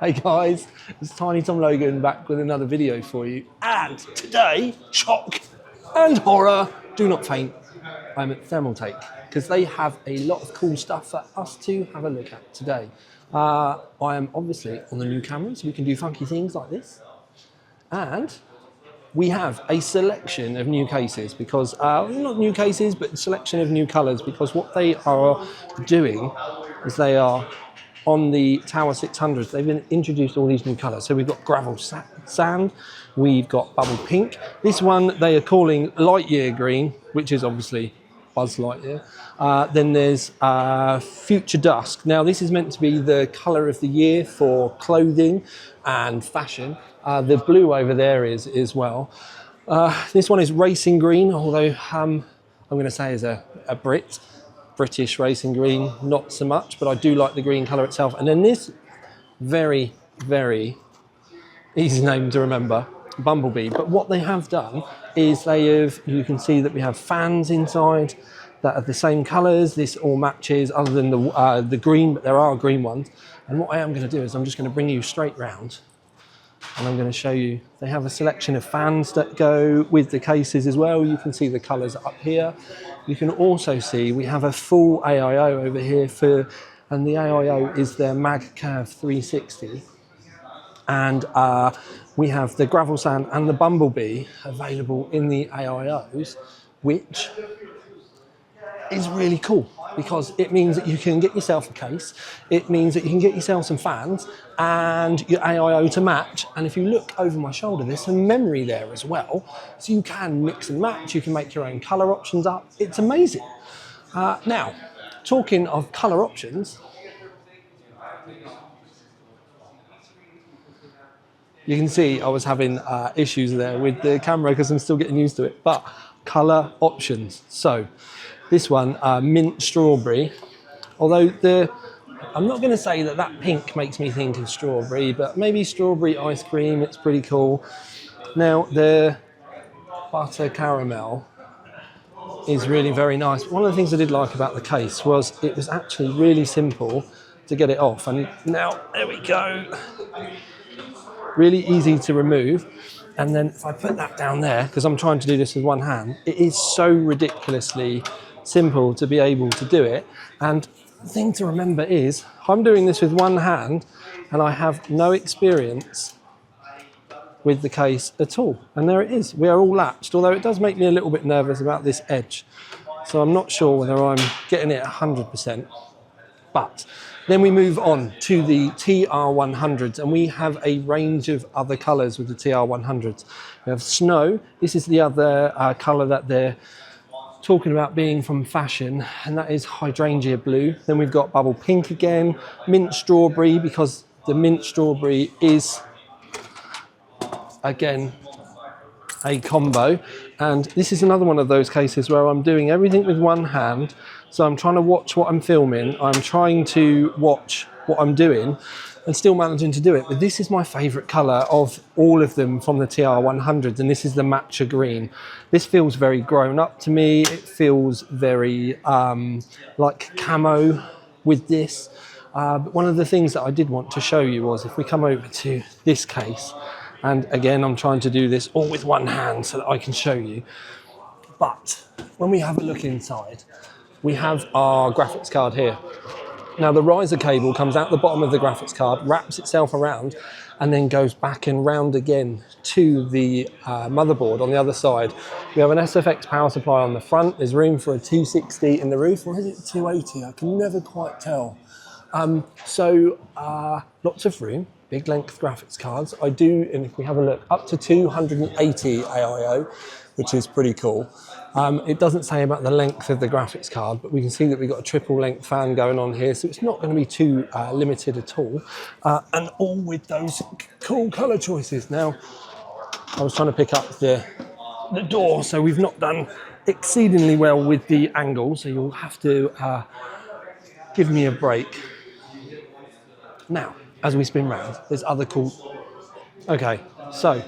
Hey guys, it's Tiny Tom Logan back with another video for you. And today, shock and horror, do not faint. I'm at Thermaltake because they have a lot of cool stuff for us to have a look at today. I am obviously on the new camera, so we can do funky things like this. And we have a selection of new cases because, not new cases, but a selection of new colours, because what they are doing is they are on the Tower 600s, they've been introduced all these new colours. So we've got gravel sand, we've got bubble pink. This one they are calling light year green, which is obviously Buzz Lightyear. Then there's future dusk. Now this is meant to be the colour of the year for clothing and fashion. The blue over there is as well. This one is racing green, although I'm going to say as a British racing green, not so much, but I do like the green colour itself. And then this very, very easy name to remember, Bumblebee. But what they have done is you can see that we have fans inside that are the same colours. This all matches other than the green, but there are green ones. And what I am going to do is I'm just going to bring you straight round and I'm going to show you, they have a selection of fans that go with the cases as well. You can see the colours up here. You can also see we have a full AIO over here and the AIO is their Mag Curve 360. And we have the gravel sand and the Bumblebee available in the AIOs, which is really cool because it means that you can get yourself a case, it means that you can get yourself some fans and your AIO to match. And if you look over my shoulder, there's some memory there as well, so you can mix and match, you can make your own colour options up. It's amazing. Now, talking of colour options, you can see I was having issues there with the camera because I'm still getting used to it, but colour options. So this one, mint strawberry, although I'm not going to say that pink makes me think of strawberry, but maybe strawberry ice cream, it's pretty cool. Now the butter caramel is really very nice. One of the things I did like about the case was it was actually really simple to get it off, and now there we go. Really easy to remove. And then if I put that down there, because I'm trying to do this with one hand, it is so ridiculously simple to be able to do it. And the thing to remember is I'm doing this with one hand and I have no experience with the case at all. And there it is, we are all latched, although it does make me a little bit nervous about this edge. So I'm not sure whether I'm getting it 100%. But then we move on to the TR100s, and we have a range of other colours with the TR100s. We have snow. This is the other colour that they're talking about being from fashion, and that is hydrangea blue. Then we've got bubble pink again, mint strawberry, because the mint strawberry is, again, a combo. And this is another one of those cases where I'm doing everything with one hand. So I'm trying to watch what I'm filming, I'm trying to watch what I'm doing and still managing to do it. But this is my favourite colour of all of them from the TR100s, and this is the matcha green. This feels very grown up to me. It feels very like camo with this. But one of the things that I did want to show you was if we come over to this case, and again, I'm trying to do this all with one hand so that I can show you. But when we have a look inside, we have our graphics card here. Now the riser cable comes out the bottom of the graphics card, wraps itself around, and then goes back and round again to the motherboard on the other side. We have an SFX power supply on the front. There's room for a 260 in the roof, or is it 280? I can never quite tell. Lots of room, big length graphics cards. I do, and if we have a look, up to 280 AIO, which is pretty cool. It doesn't say about the length of the graphics card, but we can see that we've got a triple length fan going on here, so it's not going to be too limited at all. And all with those cool colour choices. Now, I was trying to pick up the door, so we've not done exceedingly well with the angle, so you'll have to give me a break. Now, as we spin round, there's other cool... Okay, so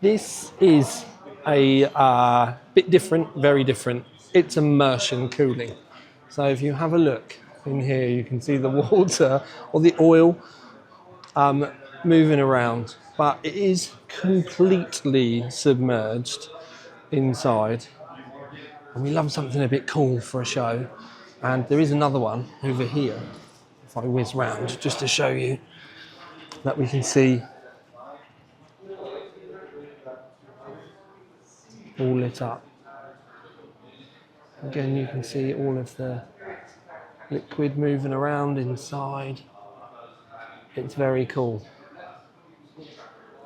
this is a bit different, very different. It's immersion cooling. So if you have a look in here, you can see the water or the oil moving around, but it is completely submerged inside. And we love something a bit cool for a show. And there is another one over here, if I whiz round, just to show you that we can see all lit up. Again, you can see all of the liquid moving around inside. It's very cool.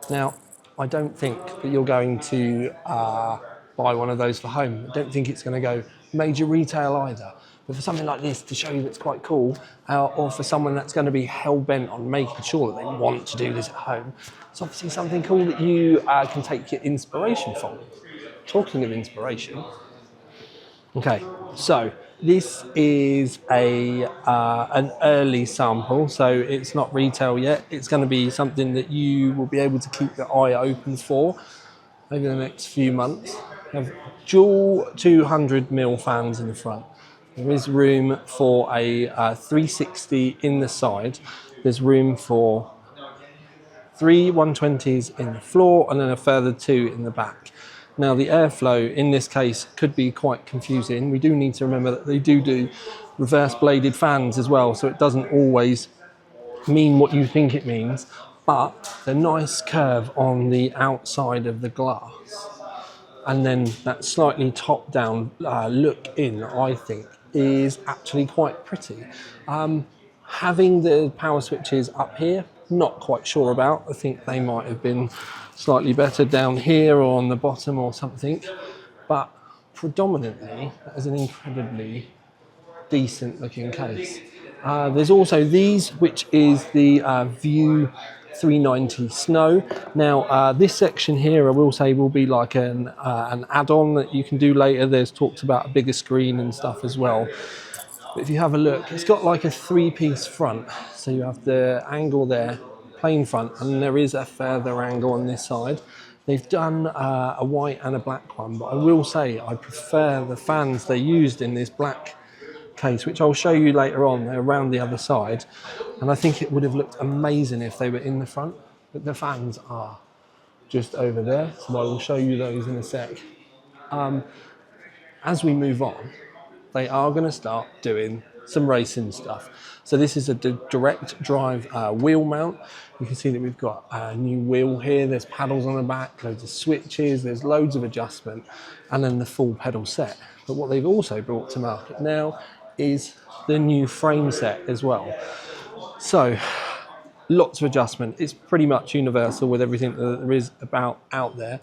Now, I don't think that you're going to buy one of those for home. I don't think it's going to go major retail either. But for something like this, to show you that's quite cool, or for someone that's going to be hell-bent on making sure that they want to do this at home, it's obviously something cool that you can take your inspiration from. Talking of inspiration, okay, so this is an early sample, so it's not retail yet. It's going to be something that you will be able to keep your eye open for over the next few months. We have dual 200mm fans in the front. There is room for a 360 in the side. There's room for 3 120s in the floor and then a further 2 in the back. Now the airflow in this case could be quite confusing. We do need to remember that they do reverse bladed fans as well, so it doesn't always mean what you think it means, but the nice curve on the outside of the glass and then that slightly top down look in, I think, is actually quite pretty. Having the power switches up here, not quite sure about. I think they might have been slightly better down here or on the bottom or something, but predominantly that is an incredibly decent looking case. There's also these, which is the View 390 Snow. Now this section here I will say will be like an add-on that you can do later. There's talks about a bigger screen and stuff as well. But if you have a look, it's got like a 3-piece front. So you have the angle there, plain front, and there is a further angle on this side. They've done a white and a black one, but I will say I prefer the fans they used in this black case, which I'll show you later on. They're around the other side, and I think it would have looked amazing if they were in the front, but the fans are just over there, so I will show you those in a sec. As we move on, they are going to start doing some racing stuff. So this is a direct drive wheel mount. You can see that we've got a new wheel here. There's paddles on the back, loads of switches, there's loads of adjustment, and then the full pedal set. But what they've also brought to market now is the new frame set as well. So lots of adjustment. It's pretty much universal with everything that there is about out there.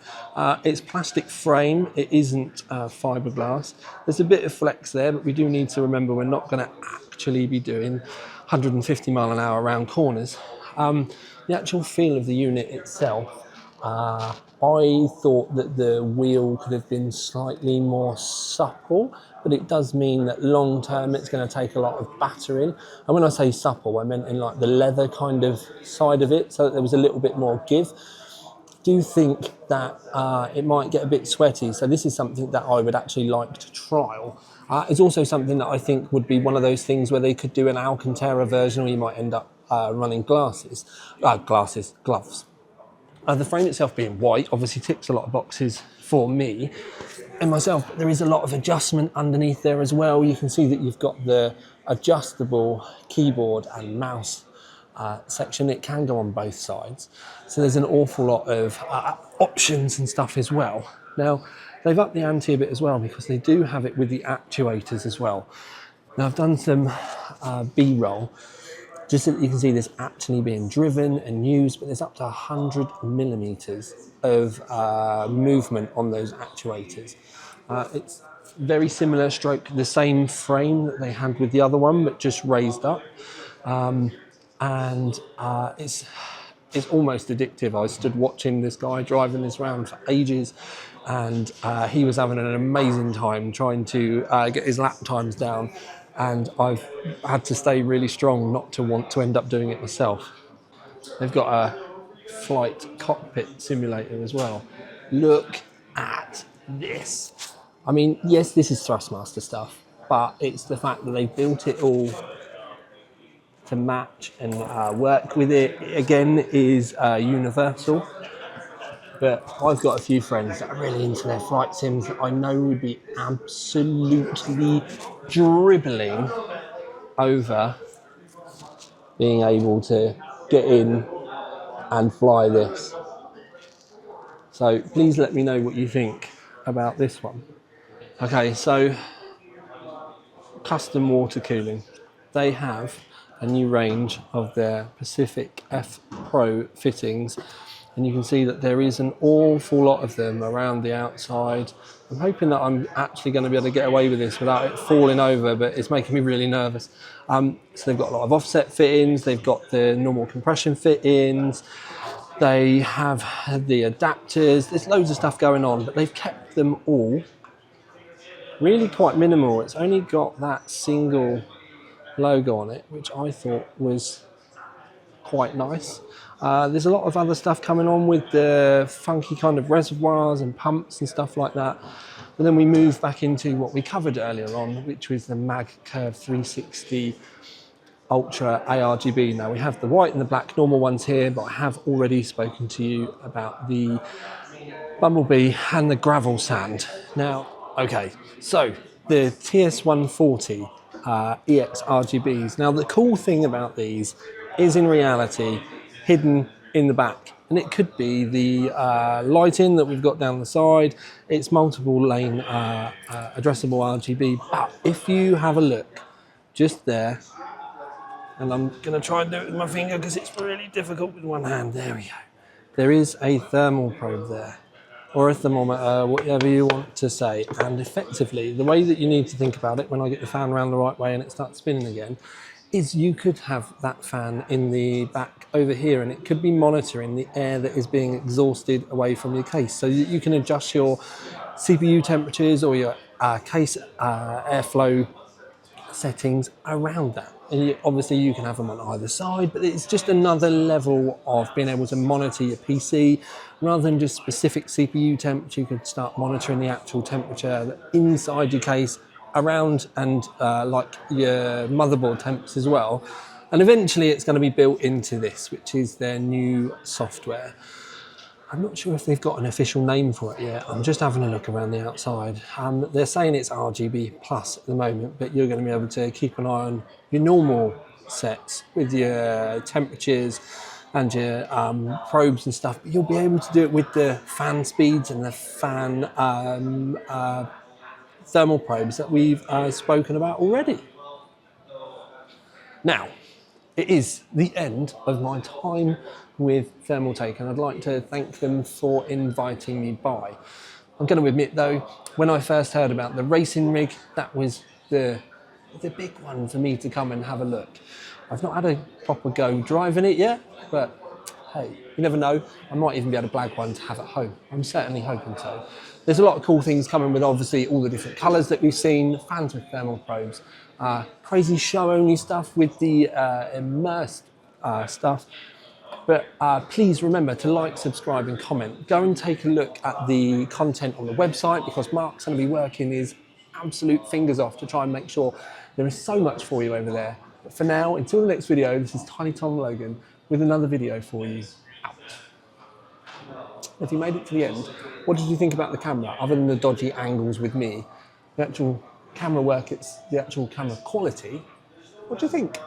It's plastic frame, it isn't fiberglass. There's a bit of flex there, but we do need to remember we're not going to actually be doing 150 mile an hour around corners. The actual feel of the unit itself, I thought that the wheel could have been slightly more supple, but it does mean that long term it's going to take a lot of battering. And when I say supple, I meant in like the leather kind of side of it, so that there was a little bit more give. Do think that it might get a bit sweaty, so this is something that I would actually like to trial. It's also something that I think would be one of those things where they could do an Alcantara version, or you might end up running gloves. The frame itself being white obviously ticks a lot of boxes for me and myself, but there is a lot of adjustment underneath there as well. You can see that you've got the adjustable keyboard and mouse section. It can go on both sides, so there's an awful lot of options and stuff as well. Now they've upped the ante a bit as well, because they do have it with the actuators as well. Now I've done some B-roll just so that you can see this actually being driven and used, but there's up to 100 millimeters of movement on those actuators. It's very similar, stroke the same frame that they had with the other one, but just raised up. It's almost addictive. I stood watching this guy driving this round for ages, and he was having an amazing time trying to get his lap times down, and I've had to stay really strong not to want to end up doing it myself. They've got a flight cockpit simulator as well. Look at this. I mean, yes, this is Thrustmaster stuff, but it's the fact that they built it all to match and work with it. Again, is universal. But I've got a few friends that are really into their flight sims that I know would be absolutely dribbling over being able to get in and fly this. So please let me know what you think about this one. Okay, so custom water cooling. They have a new range of their Pacific F Pro fittings, and you can see that there is an awful lot of them around the outside. I'm hoping that I'm actually going to be able to get away with this without it falling over, but it's making me really nervous. So they've got a lot of offset fittings, they've got the normal compression fittings, they have the adapters, there's loads of stuff going on, but they've kept them all really quite minimal. It's only got that single logo on it, which I thought was quite nice. There's a lot of other stuff coming on with the funky kind of reservoirs and pumps and stuff like that. And then we move back into what we covered earlier on, which was the Mag Curve 360 Ultra ARGB. Now we have the white and the black normal ones here, but I have already spoken to you about the Bumblebee and the gravel sand. Now, okay, so the TS140 EX RGBs. Now the cool thing about these is in reality hidden in the back, and it could be the lighting that we've got down the side. It's multiple lane addressable RGB, but if you have a look just there, and I'm going to try and do it with my finger because it's really difficult with one hand. There we go. There is a thermal probe there, or a thermometer, whatever you want to say. And effectively, the way that you need to think about it, when I get the fan around the right way and it starts spinning again, is you could have that fan in the back over here, and it could be monitoring the air that is being exhausted away from your case, so that you can adjust your CPU temperatures or your case airflow settings around that. And obviously you can have them on either side, but it's just another level of being able to monitor your PC rather than just specific CPU temperature. You can start monitoring the actual temperature inside your case, around, and like your motherboard temps as well. And eventually it's going to be built into this, which is their new software. I'm not sure if they've got an official name for it yet. I'm just having a look around the outside. They're saying it's RGB plus at the moment, but you're going to be able to keep an eye on your normal sets with your temperatures and your probes and stuff. But you'll be able to do it with the fan speeds and the fan thermal probes that we've spoken about already. Now, it is the end of my time with Thermaltake, and I'd like to thank them for inviting me by. I'm going to admit though, when I first heard about the racing rig, that was the big one for me to come and have a look. I've not had a proper go driving it yet, but hey, you never know. I might even be able to blag one to have at home. I'm certainly hoping so. There's a lot of cool things coming with obviously all the different colours that we've seen, fans with thermal probes, crazy show-only stuff with the immersed stuff. But please remember to like, subscribe and comment. Go and take a look at the content on the website, because Mark's going to be working his absolute fingers off to try and make sure there is so much for you over there. But for now, until the next video, this is Tiny Tom Logan with another video for you. Out. If you made it to the end, what did you think about the camera, other than the dodgy angles with me? The actual camera work, it's the actual camera quality. What do you think?